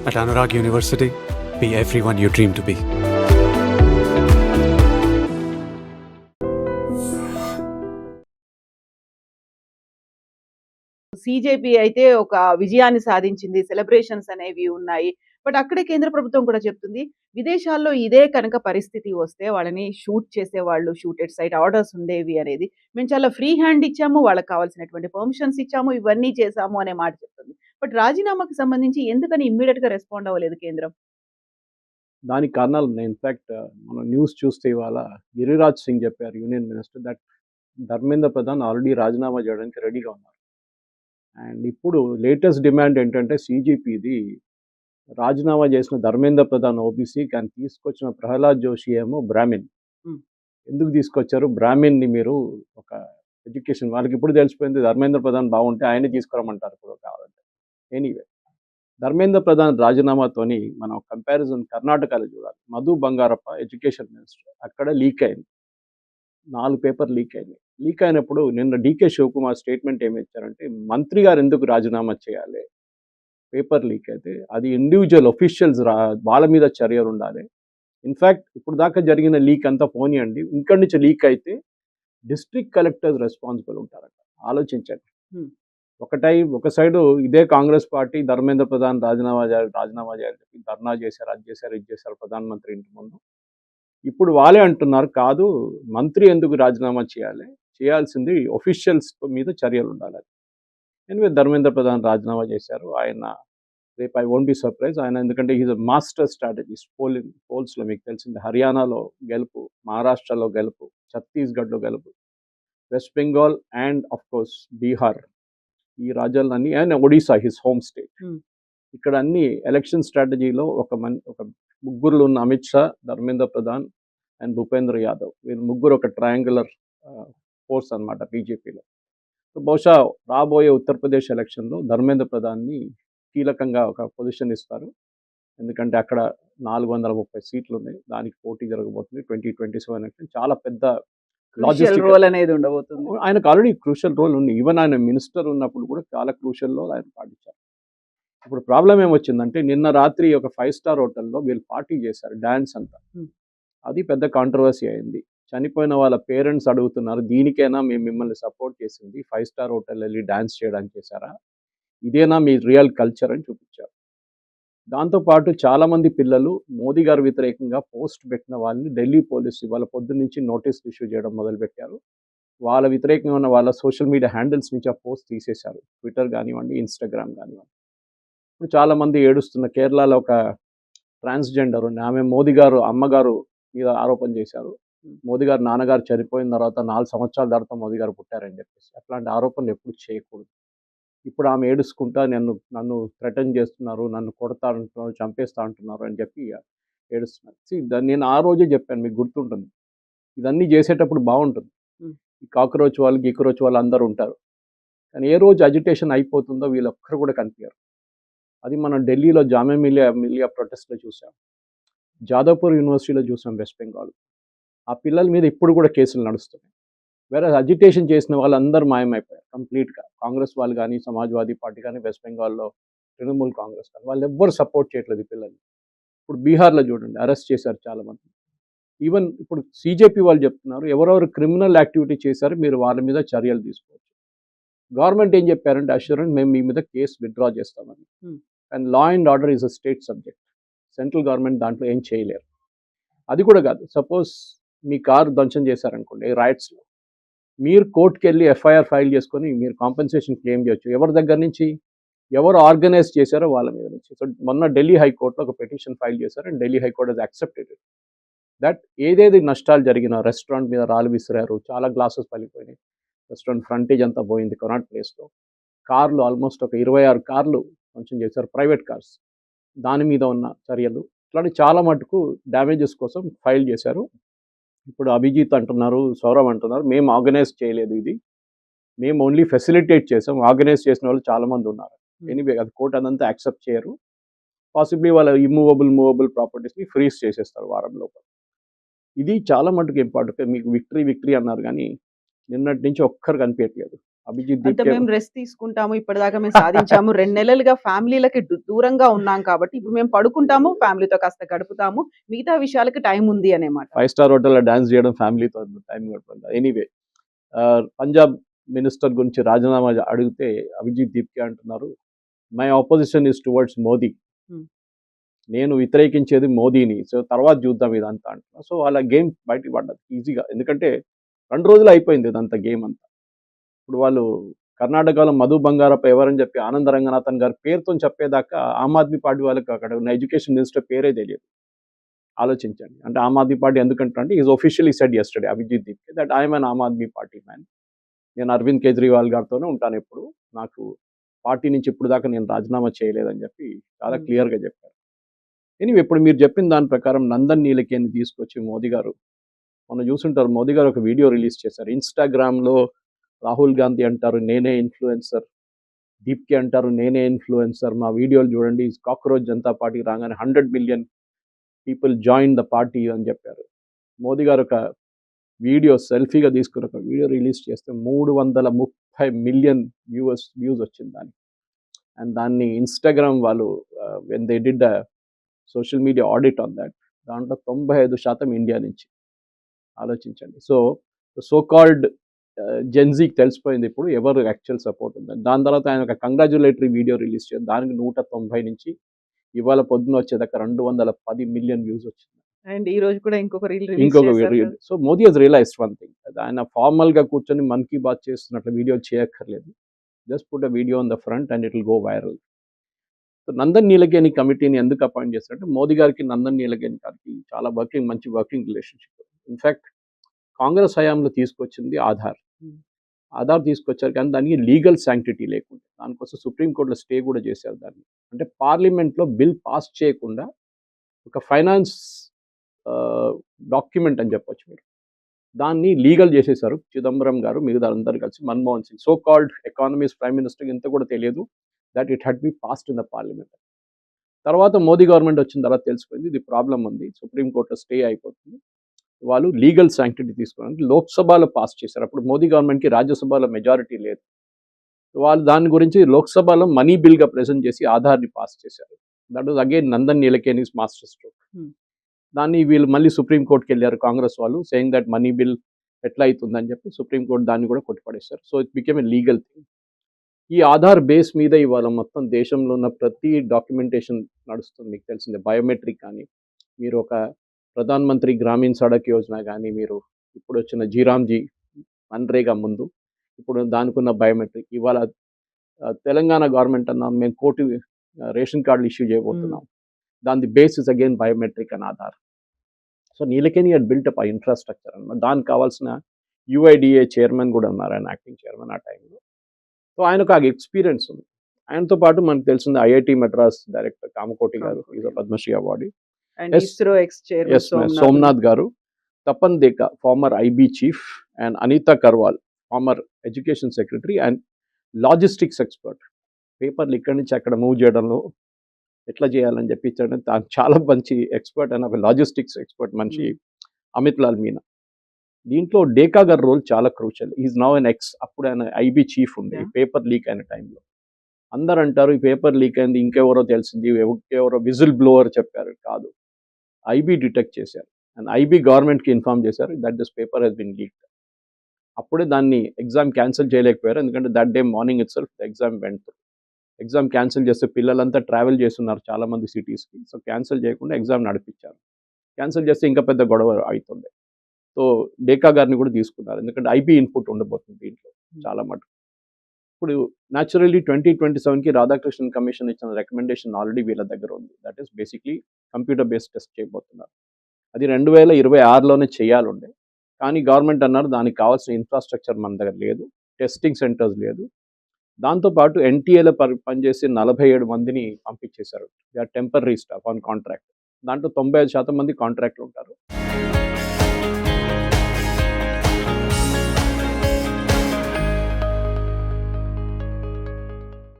At Anurag University, be everyone you dream to be. CJP అయితే ఒక విజయాన్ని సాధించింది. సెలబ్రేషన్స్ అనేవి ఉన్నాయి. బట్ అక్కడే కేంద్ర ప్రభుత్వం కూడా చెప్తుంది. విదేశాల్లో ఇదే కనుక పరిస్థితి వస్తే వాళ్ళని షూట్ చేసేవాళ్ళు. షూట్ ఎట్ సైట్ ఆర్డర్స్ ఉండేవి అనేది. మేము చాలా ఫ్రీ హ్యాండ్ ఇచ్చాము. వాళ్ళకి కావాల్సినటువంటి పర్మిషన్స్ ఇచ్చాము. ఇవన్నీ చేశాము అనే మాట చెప్తుంది. బట్ రాజీనామాకి సంబంధించి ఎందుకని ఇమ్మీడియేట్‌గా రెస్పాండ్ అవ్వలేదు కేంద్రం? దానికి కారణాలున్నాయి. ఇన్‌ఫాక్ట్ మనం న్యూస్ చూస్తే ఇవాళ గిరిరాజ్ సింగ్ చెప్పారు union minister that Dharmendra Pradhan already రాజీనామా చేయడానికి రెడీగా ఉన్నారు. అండ్ ఇప్పుడు లేటెస్ట్ డిమాండ్ ఏంటంటే సీజీపీది రాజీనామా చేసిన ధర్మేంద్ర ప్రధాన్ ఓబీసీ కానీ తీసుకొచ్చిన ప్రహ్లాద్ జోషి ఏమో బ్రాహ్మిన్. హ్మ్. ఎందుకు తీసుకొచ్చారు? బ్రాహ్మిన్‌ని మీరు ఒక ఎడ్యుకేషన్ వాళ్ళకి ఇప్పుడు తెలిసిపోయింది ధర్మేంద్ర ప్రధాన్ బాగుంటే ఆయనే తీసుకురమ్మంటారు ఇప్పుడు కావాలంటే. ఎనీవే ధర్మేంద్ర ప్రధాన్ రాజీనామాతోని మనం కంపారిజన్ కర్ణాటకలో చూడాలి. Madhu Bangarappa education minister. అక్కడ లీక్ అయింది. 4 పేపర్లు లీక్ అయినాయి. లీక్ అయినప్పుడు నిన్న డీకే శివకుమార్ స్టేట్మెంట్ ఏమి ఇచ్చారంటే మంత్రి గారు ఎందుకు రాజీనామా చేయాలి? పేపర్ లీక్ అయితే అది ఇండివిజువల్ ఒఫీషియల్స్ వాళ్ళ మీద చర్యలు ఉండాలి. ఇన్ఫ్యాక్ట్ ఇప్పుడు దాకా జరిగిన లీక్ అంతా పోనీయండి. ఇక్కడి నుంచి లీక్ అయితే డిస్ట్రిక్ట్ కలెక్టర్స్ రెస్పాన్సిబుల్ ఉంటారంట. ఆలోచించండి. హ్మ్. ఒక సైడు ఇదే కాంగ్రెస్ పార్టీ ధర్మేంద్ర ప్రధాన్ రాజీనామా చేయాలని చెప్పి ధర్నా చేశారు, అది చేశారు, ఇది చేశారు ప్రధానమంత్రి ఇంటి ముందు. ఇప్పుడు వాళ్ళే అంటున్నారు కాదు మంత్రి ఎందుకు రాజీనామా చేయాలి? చేయాల్సింది ఒఫీషియల్స్ మీద చర్యలు ఉండాలి. ఎనివే ధర్మేంద్ర ప్రధాన్ రాజీనామా చేశారు. ఆయన రేపు ఐ వోంట్ బి సర్ప్రైజ్ ఆయన ఎందుకంటే ఈజ్ అ మాస్టర్ స్ట్రాటజిస్ట్. పోల్స్లో మీకు తెలిసింది హర్యానాలో గెలుపు, మహారాష్ట్రలో గెలుపు, ఛత్తీస్గఢ్లో గెలుపు, West Bengal and of course Bihar ఈ రాజ్యాలన్నీ and Odisha his home state. Hmm. ఇక్కడ అన్ని ఎలక్షన్ స్ట్రాటజీలో ఒక ముగ్గురులో ఉన్న అమిత్ షా, ధర్మేంద్ర ప్రధాన్ అండ్ భూపేంద్ర యాదవ్ వీళ్ళు ముగ్గురు ఒక ట్రయాంగులర్ ఫోర్స్ అనమాట బీజేపీలో. సో బహుశా రాబోయే ఉత్తరప్రదేశ్ ఎలక్షన్లో ధర్మేంద్ర ప్రధాన్ని కీలకంగా ఒక పొజిషన్ ఇస్తారు. ఎందుకంటే అక్కడ 430 సీట్లు ఉన్నాయి. దానికి పోటీ జరగబోతుంది 2027 ఎలక్షన్. చాలా పెద్ద క్రూషియల్ రోల్ అనేది ఉండబోతుంది. ఆయనకు ఆల్రెడీ క్రూషియల్ రోల్ ఉంది. ఈవెన్ ఆయన మినిస్టర్ ఉన్నప్పుడు కూడా చాలా క్రూషియల్ రోల్ ఆయన పాటించారు. ఇప్పుడు ప్రాబ్లం ఏమొచ్చిందంటే నిన్న రాత్రి ఒక 5 స్టార్ హోటల్లో వీళ్ళు పార్టీ చేశారు డాన్స్ అంతా. అది పెద్ద కాంట్రవర్సీ అయింది. చనిపోయిన వాళ్ళ పేరెంట్స్ అడుగుతున్నారు దీనికైనా మేము మిమ్మల్ని సపోర్ట్ చేసింది 5 స్టార్ హోటల్ వెళ్ళి డాన్స్ చేయడానికి చేశారా? ఇదేనా మీ రియల్ కల్చర్ అని చూపించారు. దాంతోపాటు చాలామంది పిల్లలు మోదీ గారు వ్యతిరేకంగా పోస్ట్ పెట్టిన వాళ్ళని ఢిల్లీ పోలీసు వాళ్ళ పొద్దు నుంచి నోటీస్ ఇష్యూ చేయడం మొదలుపెట్టారు. వాళ్ళ వ్యతిరేకంగా ఉన్న వాళ్ళ సోషల్ మీడియా హ్యాండిల్స్ నుంచి ఆ పోస్ట్ తీసేశారు. ట్విట్టర్ కానివ్వండి, ఇన్స్టాగ్రామ్ కానివ్వండి. ఇప్పుడు చాలామంది ఏడుస్తున్న కేరళలో ఒక ట్రాన్స్జెండర్ ఉంది. ఆమె మోదీ గారు అమ్మగారు మీద ఆరోపణ చేశారు. మోదీ గారు నాన్నగారు చనిపోయిన తర్వాత 4 సంవత్సరాల తర్వాత మోదీ గారు పుట్టారని చెప్పేసి. అట్లాంటి ఆరోపణలు ఎప్పుడు చేయకూడదు. ఇప్పుడు ఆమె ఏడుచుకుంటా నన్ను థ్రెటన్ చేస్తున్నారు, నన్ను కొడతా అంటున్నారు, చంపేస్తా అంటున్నారు అని చెప్పి ఏడుస్తున్నారు. నేను ఆ రోజే చెప్పాను మీకు గుర్తుంటుంది. ఇదన్నీ చేసేటప్పుడు బాగుంటుంది. ఈ కాక్రోచ్ వాళ్ళు గీక్రోచ్ వాళ్ళు అందరూ ఉంటారు. కానీ ఏ రోజు అజిటేషన్ అయిపోతుందో వీళ్ళొక్కరు కూడా కనిపించరు. అది మనం ఢిల్లీలో జామియా మిలియా ప్రొటెస్ట్లో చూసాం. జాదవ్పూర్ యూనివర్సిటీలో చూసాం వెస్ట్ బెంగాల్. ఆ పిల్లల మీద ఇప్పుడు కూడా కేసులు నడుస్తున్నాయి. వేరే అజిటేషన్ చేసిన వాళ్ళందరూ మాయమైపోయారు కంప్లీట్గా. కాంగ్రెస్ వాళ్ళు కానీ, సమాజ్వాదీ పార్టీ కానీ, వెస్ట్ బెంగాల్లో తృణమూల్ కాంగ్రెస్ కానీ వాళ్ళు ఎవ్వరు సపోర్ట్ చేయట్లేదు ఈ పిల్లల్ని. ఇప్పుడు బీహార్లో చూడండి అరెస్ట్ చేశారు చాలామంది. ఈవెన్ ఇప్పుడు సీజేపీ వాళ్ళు చెప్తున్నారు ఎవరెవరు క్రిమినల్ యాక్టివిటీ చేశారో మీరు వాళ్ళ మీద చర్యలు తీసుకోవచ్చు. గవర్నమెంట్ ఏం చెప్పారంటే అష్యూరెన్స్ మేము మీ మీద కేసు విత్డ్రా చేస్తామని. And law and order is a state subject. Central government దాంట్లో ఏం చేయలేరు. అది కూడా కాదు, సపోజ్ మీ కారు ధ్వంసం చేశారనుకోండి రైట్స్లో, మీరు కోర్టుకి వెళ్ళి ఎఫ్ఐఆర్ ఫైల్ చేసుకొని మీరు కాంపెన్సేషన్ క్లెయిమ్ చేయొచ్చు. ఎవరి దగ్గర నుంచి? ఎవరు ఆర్గనైజ్ చేశారో వాళ్ళ మీద నుంచి. సో మొన్న ఢిల్లీ హైకోర్టులో ఒక పిటిషన్ ఫైల్ చేశారు and Delhi high court has accepted it that ఏదేది నష్టాలు జరిగిన రెస్టారెంట్ మీద రాళ్ళు విసిరారు, చాలా గ్లాసెస్ పలిపోయినాయి, రెస్టారెంట్ ఫ్రంటేజ్ అంతా పోయింది కొనాట్ ప్లేస్లో, కార్లు ఆల్మోస్ట్ ఒక 26 కార్లు కొంచెం చేశారు, ప్రైవేట్ కార్స్, దాని మీద ఉన్న చర్యలు ఇట్లాంటి చాలా మటుకు డ్యామేజెస్ కోసం ఫైల్ చేశారు. ఇప్పుడు అభిజిత్ అంటున్నారు, సౌరవ్ అంటున్నారు మేము ఆర్గనైజ్ చేయలేదు, ఇది మేము ఓన్లీ ఫెసిలిటేట్ చేసాం, ఆర్గనైజ్ చేసిన వాళ్ళు చాలామంది ఉన్నారు. ఎనీవే అది కోర్టు అదంతా యాక్సెప్ట్ చేయరు. పాసిబ్లీ వాళ్ళ మూవబుల్ ప్రాపర్టీస్ని ఫ్రీజ్ చేసేస్తారు వారం లోపల. ఇది చాలా మటుకు ఇంపార్టెంట్. మీకు విక్టరీ అన్నారు కానీ నిన్నటి నుంచి ఒక్కరు కనిపించట్లేదు. అభిజిత్ అంటే దీప్కే మేము రెస్ట్ తీసుకుంటాము. ఇప్పటిదాకా మేము సాధించాము. 2 నెలలుగా ఫ్యామిలీలకి దూరంగా ఉన్నాం కాబట్టి, ఇప్పుడు మేము పడుకుంటాము, ఫ్యామిలీతో కాస్త గడుపుతాము. మిగతా విషయాలకి టైం ఉంది అనే మాట. 5 స్టార్ హోటల్‌లో డాన్స్ చేయడం ఫ్యామిలీతో టైం గడపడం. ఎనీవే పంజాబ్ మినిస్టర్ గురించి రాజీనామా అడిగితే అభిజిత్ దీప్కే అంటున్నారు, my opposition is towards Modi. హ్మ్. నేను వ్యతిరేకించేది మోదీని. సో తర్వాత చూద్దాం ఇదంతా అంటున్నారు. సో అలా గేమ్ బయటికి పడ్డది ఈజీగా. ఎందుకంటే 2 రోజులు అయిపోయింది ఇదంతా గేమ్ అంతా. ఇప్పుడు వాళ్ళు కర్ణాటకలో మధు బంగారప్ప ఎవరని చెప్పి ఆనంద రంగనాథన్ గారి పేరుతోని చెప్పేదాకా ఆమ్ ఆద్మీ పార్టీ వాళ్ళకి అక్కడ ఉన్న ఎడ్యుకేషన్ మినిస్టర్ పేరే తెలియదు. ఆలోచించండి. అంటే ఆమ్ ఆద్మీ పార్టీ ఎందుకంటారంటే is officially said yesterday Abhijit Dipke that I am an Aam Aadmi Party man. నేను అరవింద్ కేజ్రీవాల్ గారితోనే ఉంటాను ఎప్పుడు. నాకు పార్టీ నుంచి ఇప్పుడు దాకా నేను రాజీనామా చేయలేదని చెప్పి చాలా హ్మ్. క్లియర్‌గా చెప్పారు. ఎనీవే ఇప్పుడు మీరు చెప్పిన దాని ప్రకారం నందన్ నీలకేని తీసుకొచ్చి మోదీ గారు మొన్న చూసుంటారు, మోదీ గారు ఒక వీడియో రిలీజ్ చేశారు. ఇన్‌స్టాగ్రామ్‌లో రాహుల్ గాంధీ అంటారు నేనే ఇన్‌ఫ్లుయెన్సర్, దీప్కే అంటారు నేనే ఇన్‌ఫ్లుయెన్సర్, మా వీడియోలు చూడండి కాక్రోచ్ జనతా పార్టీకి రాగానే 100 million people join the party అని చెప్పారు. మోదీ గారు ఒక వీడియో సెల్ఫీగా తీసుకుని ఒక వీడియో రిలీజ్ చేస్తే 330 మిలియన్ వ్యూస్ వచ్చింది దానికి. అండ్ దాన్ని ఇన్‌స్టాగ్రామ్ వాళ్ళు when they did the social media audit on that, దాంట్లో 95% ఇండియా నుంచి. ఆలోచించండి. సో కాల్డ్ జెన్‌జీకి తెలిసిపోయింది ఇప్పుడు ఎవరు యాక్చువల్ సపోర్ట్ ఉందని. దాని తర్వాత ఆయన ఒక కంగ్రాచ్యులేటరీ వీడియో రిలీజ్ చేశారు. దానికి 190 నుంచి ఇవాళ పొద్దున వచ్చేదాకా 210 మిలియన్ వ్యూస్ వచ్చింది. అండ్ ఈ రోజు కూడా ఇంకొక రీల్ రిలీజ్ ఇంకొక చేశారు కదా! So Modi has realised one thing. ఆయన ఫార్మల్‌గా కూర్చొని మన్ కీ బాత్ చేస్తున్నట్లు వీడియో చేయక్కర్లేదు. Just put a video on the front and it will go viral. So Nandan Nilekani కమిటీని ఎందుకు అపాయింట్ చేశారంటే మోదీ గారికి నందన్ నీలకేని గారికి చాలా మంచి వర్కింగ్ రిలేషన్‌షిప్. ఇన్‌ఫాక్ట్ కాంగ్రెస్ హయాంలో తీసుకొచ్చింది ఆధార్. హ్మ్. ఆధార్ తీసుకొచ్చారు కానీ దానికి లీగల్ శాంక్టిటీ లేకుండా. దానికోసం సుప్రీం కోర్ట్‌లో స్టే కూడా చేశారు దాన్ని. అంటే పార్లమెంట్‌లో బిల్ పాస్ చేయకుండా ఒక ఫైనాన్స్ డాక్యుమెంట్ అని చెప్పొచ్చు మీరు. దాన్ని లీగల్ చేసేశారు చిదంబరం గారు మిగతా అందరూ కలిసి. Manmohan Singh so called economies prime minister ఇంత కూడా తెలియదు that it had be passed in the parliament. తర్వాత మోదీ గవర్నమెంట్ వచ్చిన తర్వాత తెలిసిపోయింది ఇది ప్రాబ్లం ఉంది, సుప్రీం కోర్టులో స్టే అయిపోతుంది. వాళ్ళు లీగల్ శాంక్టిటీ తీసుకోవడానికి లోక్సభలో పాస్ చేశారు. అప్పుడు మోదీ గవర్నమెంట్కి రాజ్యసభలో మెజారిటీ లేదు. వాళ్ళు దాని గురించి లోక్సభలో మనీ బిల్గా ప్రెజెంట్ చేసి ఆధార్ని పాస్ చేశారు. That was again Nandan Nilekani's master stroke. దాన్ని వీళ్ళు మళ్ళీ సుప్రీం కోర్టుకి వెళ్ళారు కాంగ్రెస్ వాళ్ళు, సేయింగ్ దట్ మనీ బిల్ ఎట్లా అవుతుందని చెప్పి సుప్రీం కోర్టు దాన్ని కూడా కొట్టిపడేశారు. So it became a legal thing. ఈ ఆధార్ బేస్ మీద ఇవాళ మొత్తం దేశంలో ఉన్న ప్రతి డాక్యుమెంటేషన్ నడుస్తుంది. మీకు తెలిసిందే బయోమెట్రిక్ కానీ, మీరు ఒక ప్రధాన్ మంత్రి గ్రామీణ్ సడక్ యోజన కానీ, మీరు ఇప్పుడు వచ్చిన జీరామ్జీ మన్రేగా ముందు ఇప్పుడు దానికున్న బయోమెట్రిక్ ఇవాళ తెలంగాణ గవర్నమెంట్ అన్న మేము కోటి రేషన్ కార్డులు ఇష్యూ చేయబోతున్నాం. దాని basis again biometric and Aadhaar. So Nilekani had built up ఆ ఇన్ఫ్రాస్ట్రక్చర్ అన్నమాట. దానికి కావాల్సిన యుఐడిఏ చైర్మన్ కూడా ఉన్నారు, ఆయన యాక్టింగ్ చైర్మన్ ఆ టైంలో. సో ఆయనకు ఆ ఎక్స్పీరియన్స్ ఉంది. ఆయనతో పాటు మనకు తెలిసింది ఐఐటి మద్రాస్ డైరెక్టర్ కామకోటి గారు, ఈజ్ పద్మశ్రీ అవార్డు. Award Yes. ISRO ex chairman Somanath గారు, Tapan Deka former IB chief, and Anita Karwal former education secretary and logistics expert. పేపర్లు ఇక్కడి నుంచి అక్కడ మూవ్ చేయడంలో ఎట్లా చేయాలని చెప్పి ఇచ్చాడు. తాను చాలా మంచి ఎక్స్పర్ట్ అని ఒక లాజిస్టిక్స్ ఎక్స్పర్ట్ మనిషి అమిత్ లాల్ మీనా. దీంట్లో డేకా గారి రోల్ చాలా crucial. Is now N X. అప్పుడు ఆయన ఐబీ చీఫ్ ఉంది పేపర్ లీక్ అయిన టైంలో. అందరు అంటారు ఈ పేపర్ లీక్ అయింది ఇంకెవరో తెలిసింది, ఎవరో విజిల్ బ్లోవర్ చెప్పారు. కాదు, ఐబీ డిటెక్ట్ చేశారు అండ్ ఐబీ గవర్నమెంట్కి ఇన్ఫార్మ్ చేశారు that this paper has been leaked. అప్పుడే దాన్ని ఎగ్జామ్ క్యాన్సిల్ చేయలేకపోయారు, ఎందుకంటే that day morning itself the exam went through. Exam cancel చేస్తే పిల్లలంతా ట్రావెల్ చేస్తున్నారు చాలామంది సిటీస్కి. సో క్యాన్సిల్ చేయకుండా ఎగ్జామ్ నడిపించారు. క్యాన్సిల్ చేస్తే ఇంకా పెద్ద గొడవ అవుతుండే. సో డేకా గారిని కూడా తీసుకున్నారు, ఎందుకంటే ఐబీ ఇన్పుట్ ఉండబోతుంది దీంట్లో చాలా మటుకు. ఇప్పుడు న్యాచురల్లీ 2027కి రాధాకృష్ణన్ కమిషన్ ఇచ్చిన రికమెండేషన్ ఆల్రెడీ వీళ్ళ దగ్గర ఉంది. That is basically computer based test చేయబోతున్నారు. అది 2026లోనే చేయాలండే. కానీ గవర్నమెంట్ అన్నారు దానికి కావాల్సిన ఇన్ఫ్రాస్ట్రక్చర్ మన దగ్గర లేదు, టెస్టింగ్ సెంటర్స్ లేదు. దాంతోపాటు ఎన్టీఏలో పనిచేసి 47 మందిని పంపించేశారు. They are temporary staff on contract. దాంట్లో 95% మంది కాంట్రాక్ట్లు ఉంటారు.